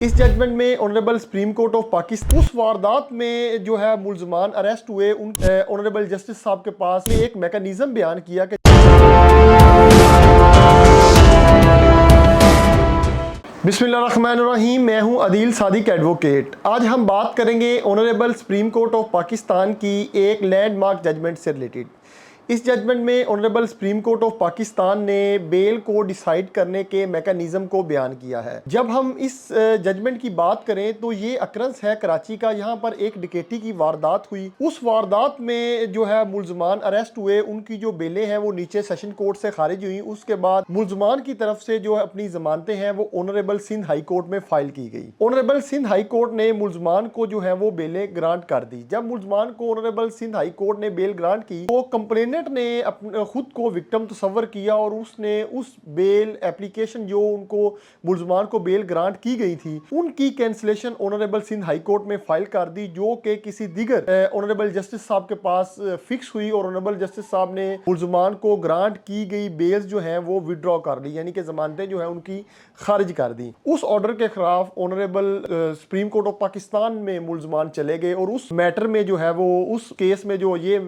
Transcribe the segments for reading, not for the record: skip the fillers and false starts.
اس judgement میں honourable Supreme Court of Pakistan اس واردات میں جو ہے ملزمان اریسٹ ہوئے آنریبل جسٹس صاحب کے پاس میں ایک میکانزم بیان کیا کہ بسم اللہ الرحمن الرحیم، میں ہوں عدیل صادق ایڈوکیٹ۔ آج ہم بات کریں گے honourable Supreme Court of Pakistan کی ایک لینڈ مارک ججمنٹ سے ریلیٹڈ۔ اس ججمنٹ میں honourable Supreme Court of Pakistan نے بیل کو ڈیسائیڈ کرنے کے میکانزم کو بیان کیا ہے۔ جب ہم اس ججمنٹ کی بات کریں تو یہ اکرنس ہے کراچی کا، یہاں پر ایک ڈکیتی کی واردات ہوئی۔ اس واردات میں جو ہے ملزمان اریسٹ ہوئے، ان کی جو بیلیں ہیں وہ نیچے سیشن کورٹ سے خارج ہوئی۔ اس کے بعد ملزمان کی طرف سے جو اپنی ضمانتیں ہیں وہ آنریبل سندھ ہائی کورٹ میں فائل کی گئی۔ آنریبل سندھ ہائی کورٹ نے ملزمان کو جو ہے وہ بیلیں گرانٹ کر دی۔ جب ملزمان کو آنریبل سندھ ہائی کورٹ نے بیل گرانٹ کی تو کمپلیننٹ نے خود کو وکٹم تصور کیا اور اس نے اس بیل ایپلیکیشن جو ان کو ملزمان کو بیل گرانٹ کی گئی تھی ان کی cancellation honourable Sindh high court میں فائل کر دی، جو کہ کسی دیگر آنریبل جسٹس صاحب کے پاس فکس ہوئی، اور آنریبل جسٹس صاحب نے ملزمان کو گرانٹ کی گئی بیلز جو ہیں وہ وڈرا کر لی، یعنی کہ ضمانتیں جو ہیں ان کی خارج کر دی۔ اس آرڈر کے خلاف honourable Supreme Court of Pakistan میں ملزمان چلے گئے اور اس میٹر میں جو ہے وہ اس کیس میں جو یہ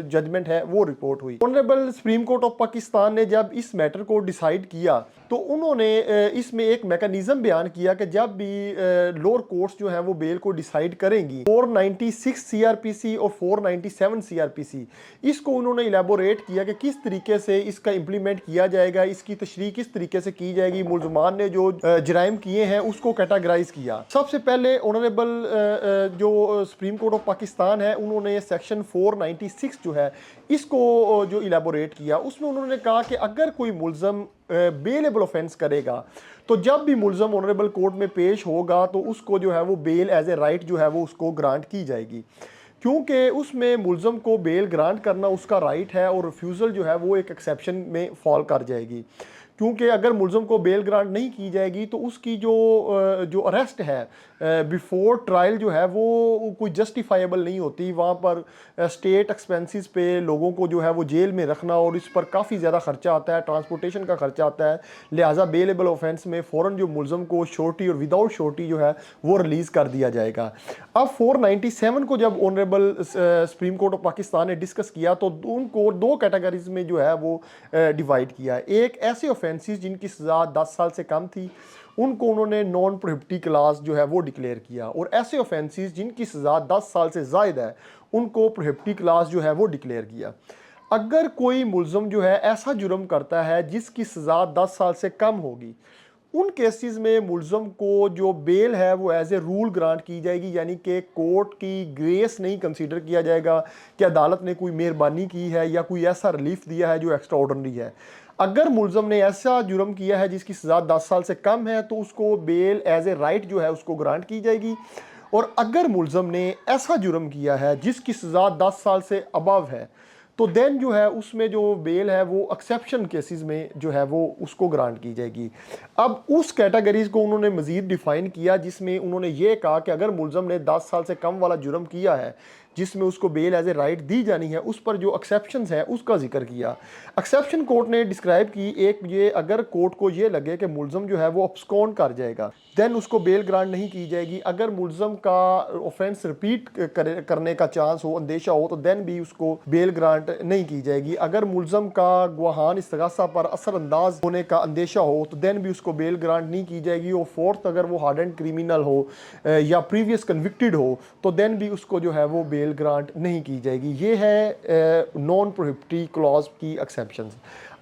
ججمنٹ ہے وہ رپورٹ ہوئی۔ Honourable Supreme Court of Pakistan نے جب اس میٹر کو ڈیسائیڈ کیا تو انہوں نے اس میں ایک میکانزم بیان کیا کہ جب بھی لوور کورٹس جو ہیں وہ بیل کو ڈیسائیڈ کریں گی 496 سی آر پی سی اور 497 سی آر پی سی، اس کو انہوں نے الیبوریٹ کیا کہ کس طریقے سے اس کا امپلیمنٹ کیا جائے گا، اس کی تشریح کس طریقے سے کی جائے گی، ملزمان نے جو جرائم کیے ہیں اس کو کیٹاگرائز کیا۔ سب سے پہلے آنریبل جو سپریم کورٹ آف پاکستان ہے انہوں نے سیکشن 496 جو ہے اس کو جو الیبوریٹ کیا، اس میں انہوں نے کہا کہ اگر کوئی ملزم بیلیبل آفینس کرے گا تو جب بھی ملزم آنریبل کورٹ میں پیش ہوگا تو اس کو جو ہے وہ بیل ایز اے رائٹ جو ہے وہ اس کو گرانٹ کی جائے گی، کیونکہ اس میں ملزم کو بیل گرانٹ کرنا اس کا رائٹ ہے اور ریفیوزل جو ہے وہ ایک ایکسیپشن میں فال کر جائے گی، کیونکہ اگر ملزم کو بیل گرانٹ نہیں کی جائے گی تو اس کی جو اریسٹ ہے بیفور ٹرائل جو ہے وہ کوئی جسٹیفائیبل نہیں ہوتی۔ وہاں پر اسٹیٹ ایکسپینسز پہ لوگوں کو جو ہے وہ جیل میں رکھنا اور اس پر کافی زیادہ خرچہ آتا ہے، ٹرانسپورٹیشن کا خرچہ آتا ہے، لہٰذا بیلیبل آفینس میں فوراً جو ملزم کو شورٹی اور وداؤٹ شورٹی جو ہے وہ ریلیز کر دیا جائے گا۔ اب 497 کو جب honourable Supreme Court of Pakistan نے ڈسکس کیا تو ان کو دو کیٹیگریز میں جو ہے وہ ڈیوائڈ کیا۔ ایک ایسے آفینسز جن کی سزا 10 سال سے کم تھی، ان کو انہوں نے نان پروہیبٹی کلاس جو ہے وہ ڈکلیئر کیا، اور ایسے آفینسز جن کی سزا 10 سال سے زائد ہے ان کو پروہیبٹی کلاس جو ہے وہ ڈکلیئر کیا۔ اگر کوئی ملزم جو ہے ایسا جرم کرتا ہے جس کی سزا 10 سال سے کم ہوگی، ان کیسز میں ملزم کو جو بیل ہے وہ ایز اے رول گرانٹ کی جائے گی، یعنی کہ کورٹ کی گریس نہیں کنسیڈر کیا جائے گا کہ عدالت نے کوئی مہربانی کی ہے یا کوئی ایسا ریلیف دیا ہے جو ایکسٹرا آرڈنری ہے۔ اگر ملزم نے ایسا جرم کیا ہے جس کی سزا 10 سال سے کم ہے تو اس کو بیل ایز اے رائٹ جو ہے اس کو گرانٹ کی جائے گی، اور اگر ملزم نے ایسا جرم کیا ہے جس کی سزا 10 سال سے ابو ہے تو دین جو ہے اس میں جو بیل ہے وہ ایکسیپشن کیسز میں جو ہے وہ اس کو گرانٹ کی جائے گی۔ اب اس کیٹیگریز کو انہوں نے مزید ڈیفائن کیا جس میں انہوں نے یہ کہا کہ اگر ملزم نے 10 سال سے کم والا جرم کیا ہے جس میں اس کو بیل ایز اے رائٹ دی جانی ہے، اس پر جو ایکسیپشنز ہیں اس کا ذکر کیا۔ ایکسیپشن کورٹ نے ڈسکرائب کی ایک یہ، اگر کورٹ کو یہ لگے کہ ملزم جو ہے وہ ابسکونڈ کر جائے گا دین اس کو بیل گرانٹ نہیں کی جائے گی۔ اگر ملزم کا آفینس ریپیٹ کرنے کا چانس ہو، اندیشہ ہو، تو دین بھی اس کو بیل گرانٹ نہیں کی جائے گی۔ اگر ملزم کا گواہان استغاثہ پر اثر انداز ہونے کا اندیشہ ہو تو دین بھی اس کو بیل گرانٹ نہیں کی جائے گی۔ اور فورتھ، اگر وہ ہارڈنڈ کرمینل ہو یا پریویس کنوکٹڈ ہو تو دین بھی اس کو جو ہے وہ بیل گرانٹ نہیں کی جائے گی۔ یہ ہے نان پروہیبٹی کلاز کی ایکسیپشنز۔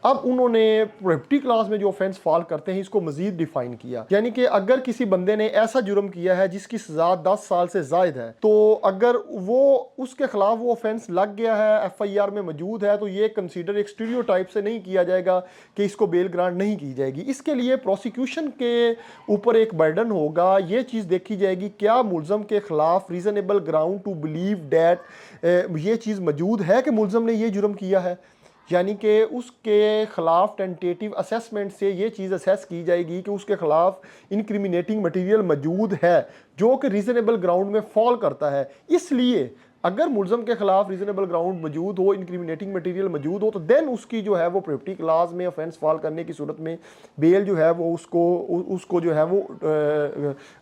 اب انہوں نے پروہیبٹی کلاس میں جو آفینس فال کرتے ہیں اس کو مزید ڈیفائن کیا، یعنی کہ اگر کسی بندے نے ایسا جرم کیا ہے جس کی سزا 10 سال سے زائد ہے تو اگر وہ اس کے خلاف وہ آفینس لگ گیا ہے، ایف آئی آر میں موجود ہے، تو یہ کنسیڈر ایک اسٹیریوٹائپ سے نہیں کیا جائے گا کہ اس کو بیل گرانٹ نہیں کی جائے گی۔ اس کے لیے پروسیکیوشن کے اوپر ایک برڈن ہوگا، یہ چیز دیکھی جائے گی کیا ملزم کے خلاف reasonable ground to believe that یہ چیز موجود ہے کہ ملزم نے یہ جرم کیا ہے، یعنی کہ اس کے خلاف ٹینٹیٹیو اسیسمنٹ سے یہ چیز اسیس کی جائے گی کہ اس کے خلاف انکریمنیٹنگ مٹیریل موجود ہے جو کہ ریزنیبل گراؤنڈ میں فال کرتا ہے۔ اس لیے اگر ملزم کے خلاف ریزنیبل گراؤنڈ موجود ہو, انکریمنیٹنگ مٹیریل موجود ہو, تو دین اس کی جو ہے وہ پریورٹی کلاز میں آفینس فال کرنے کی صورت میں بیل جو ہے وہ اس کو جو ہے وہ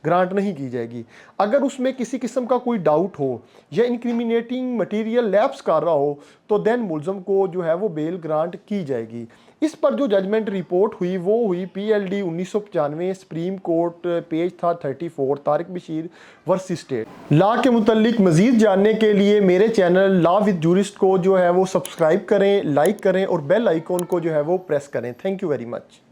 گرانٹ نہیں کی جائے گی. اگر اس میں کسی قسم کا کوئی ڈاؤٹ ہو یا انکریمنیٹنگ مٹیریل لیپس کر رہا ہو تو دین ملزم کو جو ہے وہ بیل گرانٹ کی جائے گی. اس پر جو ججمنٹ رپورٹ ہوئی وہ ہوئی PLD 1995 سپریم کورٹ, پیج تھا 34, طارق بشیر ورسس اسٹیٹ. لا کے متعلق مزید جاننے کے لیے میرے چینل لا وتھ جورسٹ کو جو ہے وہ سبسکرائب کریں, لائک کریں اور بیل آئیکن کو جو ہے وہ پریس کریں. Thank you very much.